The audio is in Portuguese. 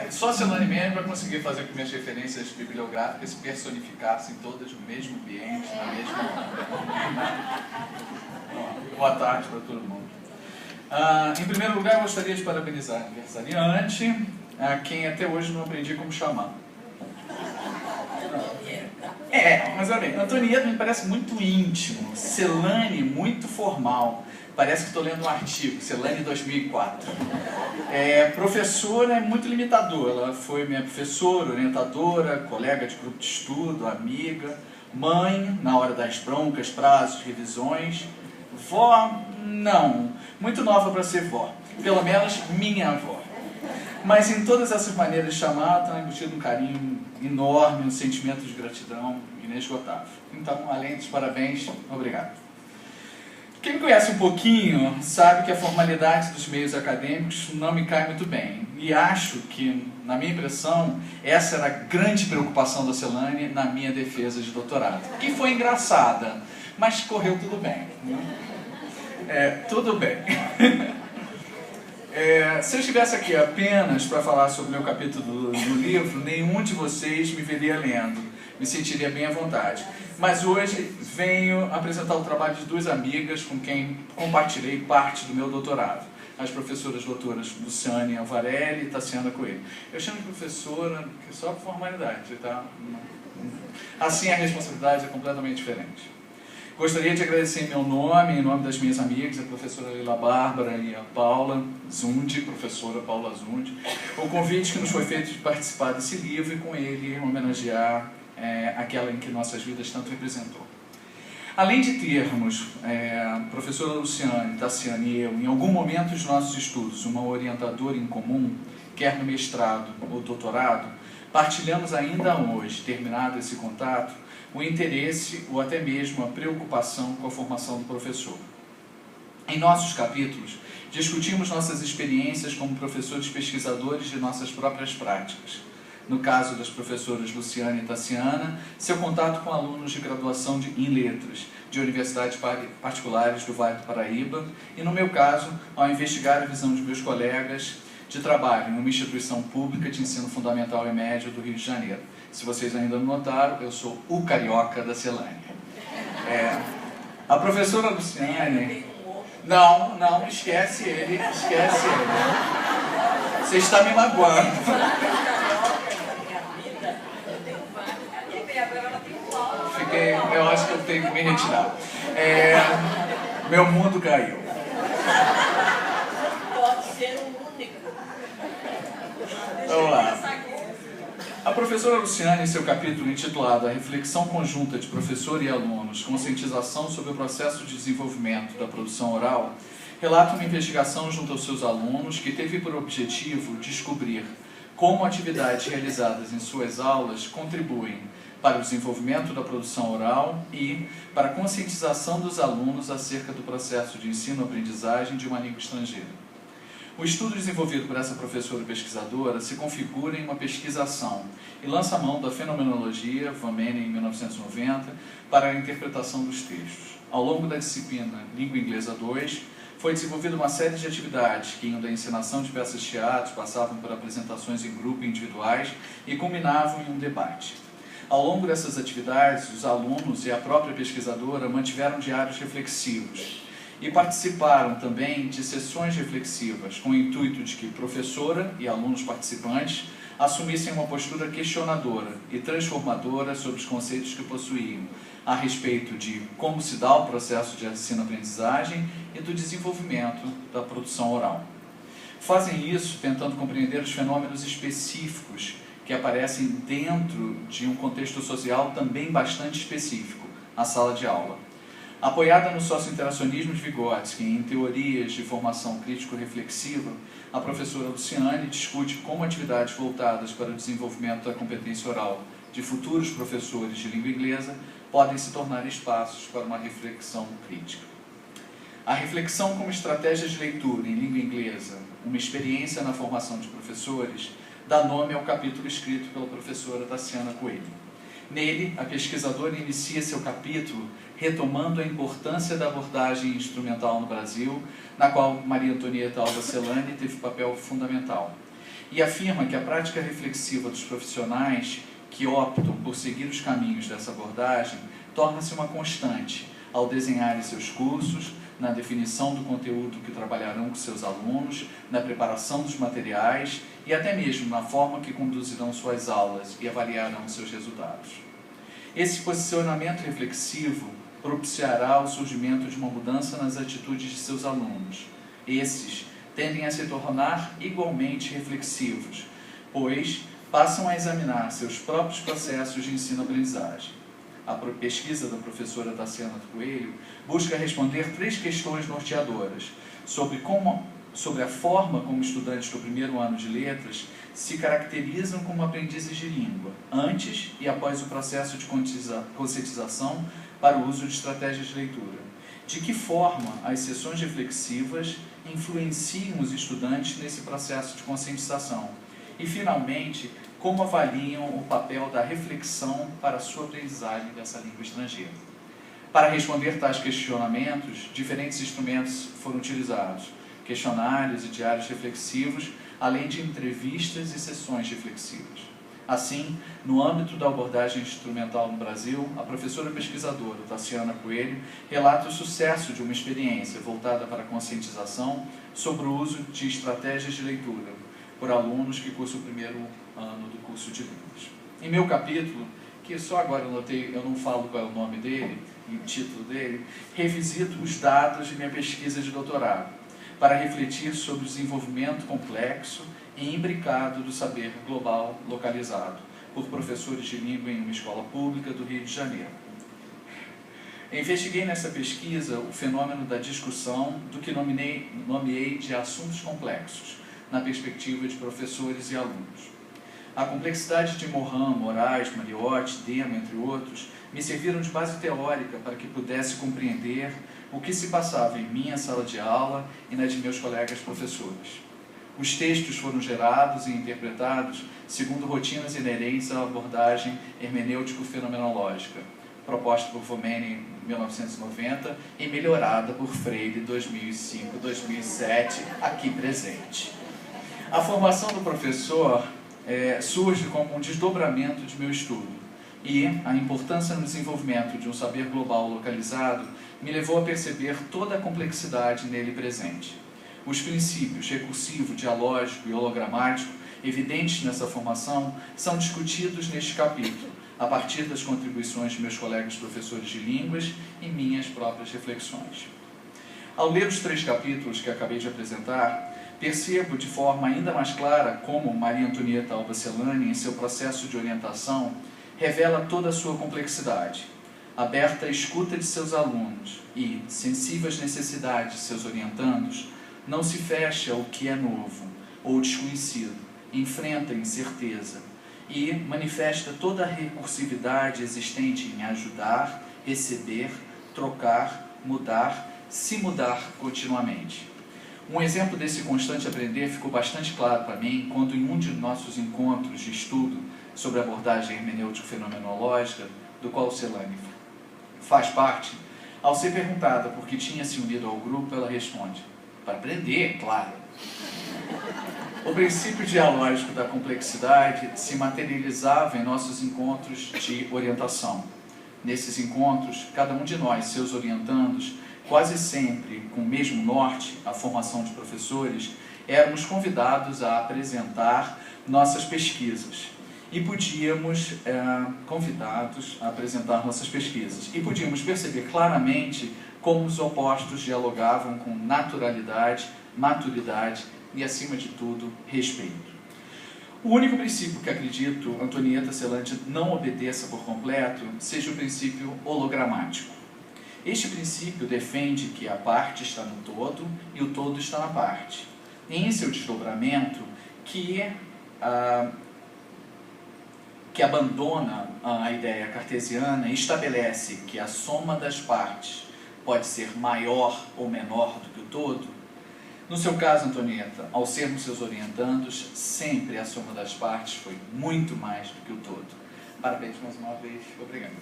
Só a Celane mesmo vai conseguir fazer com que minhas referências bibliográficas se personificassem todas no mesmo ambiente, na mesma... Boa tarde para todo mundo. Em primeiro lugar, eu gostaria de parabenizar a aniversariante, a quem até hoje não aprendi como chamar. Mas olha bem, Antonieta me parece muito íntimo, Celane muito formal. Parece que estou lendo um artigo, Celane 2004. Professora é muito limitador, ela foi minha professora, orientadora, colega de grupo de estudo, amiga, mãe, na hora das broncas, prazos, revisões. Vó, não, muito nova para ser vó, pelo menos minha avó. Mas em todas essas maneiras de chamar, está embutido um carinho enorme, um sentimento de gratidão inesgotável. Então, além dos parabéns, obrigado. Quem me conhece um pouquinho sabe que a formalidade dos meios acadêmicos não me cai muito bem. E acho que, na minha impressão, essa era a grande preocupação da Celane na minha defesa de doutorado. Que foi engraçada, mas correu tudo bem. Tudo bem. Se eu estivesse aqui apenas para falar sobre o meu capítulo do livro, nenhum de vocês me veria lendo. Me sentiria bem à vontade. Mas hoje venho apresentar o trabalho de duas amigas com quem compartilhei parte do meu doutorado. As professoras doutoras Luciane Alvarelli e Tassiana Coelho. Eu chamo de professora só por formalidade, tá? Assim a responsabilidade é completamente diferente. Gostaria de agradecer em meu nome, em nome das minhas amigas, a professora Leila Bárbara e a Paula Zundi, professora Paula Zundi, o convite que nos foi feito de participar desse livro e com ele homenagear aquela em que nossas vidas tanto representou. Além de termos professora Luciane, Tassiane e eu, em algum momento dos nossos estudos, uma orientadora em comum, quer no mestrado ou doutorado, partilhamos ainda hoje, terminado esse contato, o interesse ou até mesmo a preocupação com a formação do professor. Em nossos capítulos, discutimos nossas experiências como professores pesquisadores de nossas próprias práticas. No caso das professoras Luciane e Tassiana, seu contato com alunos de graduação em letras, de universidades particulares do Vale do Paraíba, e no meu caso, ao investigar a visão de meus colegas de trabalho em uma instituição pública de ensino fundamental e médio do Rio de Janeiro. Se vocês ainda não notaram, eu sou o carioca da Celane. A professora Luciane... Não, esquece ele. Você está me magoando. Eu acho que eu tenho que me retirar. Meu mundo caiu. Pode ser o único. Vamos lá. A professora Luciane, em seu capítulo intitulado A Reflexão Conjunta de Professor e Alunos, Conscientização sobre o Processo de Desenvolvimento da Produção Oral, relata uma investigação junto aos seus alunos que teve por objetivo descobrir como atividades realizadas em suas aulas contribuem para o desenvolvimento da produção oral e para a conscientização dos alunos acerca do processo de ensino-aprendizagem de uma língua estrangeira. O estudo desenvolvido por essa professora pesquisadora se configura em uma pesquisação e lança mão da fenomenologia, Van Menen, em 1990, para a interpretação dos textos. Ao longo da disciplina Língua Inglesa 2, foi desenvolvida uma série de atividades que iam da encenação de peças de teatro, passavam por apresentações em grupo e individuais e culminavam em um debate. Ao longo dessas atividades, os alunos e a própria pesquisadora mantiveram diários reflexivos e participaram também de sessões reflexivas com o intuito de que professora e alunos participantes assumissem uma postura questionadora e transformadora sobre os conceitos que possuíam a respeito de como se dá o processo de ensino-aprendizagem e do desenvolvimento da produção oral. Fazem isso tentando compreender os fenômenos específicos que aparecem dentro de um contexto social também bastante específico, a sala de aula. Apoiada no socio-interacionismo de Vygotsky em teorias de formação crítico-reflexiva, a professora Luciane discute como atividades voltadas para o desenvolvimento da competência oral de futuros professores de língua inglesa podem se tornar espaços para uma reflexão crítica. A reflexão como estratégia de leitura em língua inglesa, uma experiência na formação de professores, dá nome ao capítulo escrito pela professora Tassiana Coelho. Nele, a pesquisadora inicia seu capítulo retomando a importância da abordagem instrumental no Brasil, na qual Maria Antonieta Alva Celane teve papel fundamental. e afirma que a prática reflexiva dos profissionais que optam por seguir os caminhos dessa abordagem torna-se uma constante ao desenharem seus cursos, na definição do conteúdo que trabalharão com seus alunos, na preparação dos materiais e até mesmo na forma que conduzirão suas aulas e avaliarão seus resultados. Esse posicionamento reflexivo propiciará o surgimento de uma mudança nas atitudes de seus alunos. Esses tendem a se tornar igualmente reflexivos, pois passam a examinar seus próprios processos de ensino-aprendizagem. A pesquisa da professora Tassiana Coelho busca responder 3 questões norteadoras sobre a forma como estudantes do primeiro ano de letras se caracterizam como aprendizes de língua, antes e após o processo de conscientização para o uso de estratégias de leitura. De que forma as sessões reflexivas influenciam os estudantes nesse processo de conscientização? E, finalmente, como avaliam o papel da reflexão para a sua aprendizagem dessa língua estrangeira? Para responder tais questionamentos, diferentes instrumentos foram utilizados: questionários e diários reflexivos, além de entrevistas e sessões reflexivas. Assim, no âmbito da abordagem instrumental no Brasil, a professora pesquisadora Tassiana Coelho relata o sucesso de uma experiência voltada para a conscientização sobre o uso de estratégias de leitura por alunos que cursam o primeiro ano do curso de línguas. Em meu capítulo, que só agora eu notei, eu não falo qual é o nome dele e o título dele, revisito os dados de minha pesquisa de doutorado, para refletir sobre o desenvolvimento complexo e imbricado do saber global localizado por professores de língua em uma escola pública do Rio de Janeiro. Investiguei nessa pesquisa o fenômeno da discussão do que nomeei de assuntos complexos, na perspectiva de professores e alunos. A complexidade de Morin, Moraes, Mariotti, Dema, entre outros, me serviram de base teórica para que pudesse compreender o que se passava em minha sala de aula e na de meus colegas professores. Os textos foram gerados e interpretados segundo rotinas inerentes à abordagem hermenêutico-fenomenológica, proposta por Vommeni em 1990 e melhorada por Freire em 2005-2007, aqui presente. A formação do professor surge como um desdobramento de meu estudo, e a importância no desenvolvimento de um saber global localizado me levou a perceber toda a complexidade nele presente. Os princípios recursivo, dialógico e hologramático evidentes nessa formação são discutidos neste capítulo, a partir das contribuições de meus colegas professores de línguas e minhas próprias reflexões. Ao ler os 3 capítulos que acabei de apresentar, percebo de forma ainda mais clara como Maria Antonieta Alba Celani, em seu processo de orientação, revela toda a sua complexidade, aberta à escuta de seus alunos e, sensível às necessidades de seus orientandos, não se fecha ao que é novo ou desconhecido, enfrenta a incerteza e manifesta toda a recursividade existente em ajudar, receber, trocar, mudar, se mudar continuamente. Um exemplo desse constante aprender ficou bastante claro para mim quando, em um de nossos encontros de estudo sobre a abordagem hermenêutico-fenomenológica, do qual Celani faz parte, ao ser perguntada por que tinha se unido ao grupo, ela responde: para aprender, claro. O princípio dialógico da complexidade se materializava em nossos encontros de orientação. Nesses encontros, cada um de nós, seus orientandos, quase sempre com o mesmo norte, a formação de professores, éramos convidados a apresentar nossas pesquisas. E podíamos perceber claramente como os opostos dialogavam com naturalidade, maturidade e, acima de tudo, respeito. O único princípio que acredito Antonieta Celani não obedeça por completo seja o princípio hologramático. Este princípio defende que a parte está no todo e o todo está na parte. E em seu desdobramento, que abandona a ideia cartesiana e estabelece que a soma das partes pode ser maior ou menor do que o todo. No seu caso, Antonieta, ao sermos seus orientandos, sempre a soma das partes foi muito mais do que o todo. Parabéns mais uma vez. Obrigado.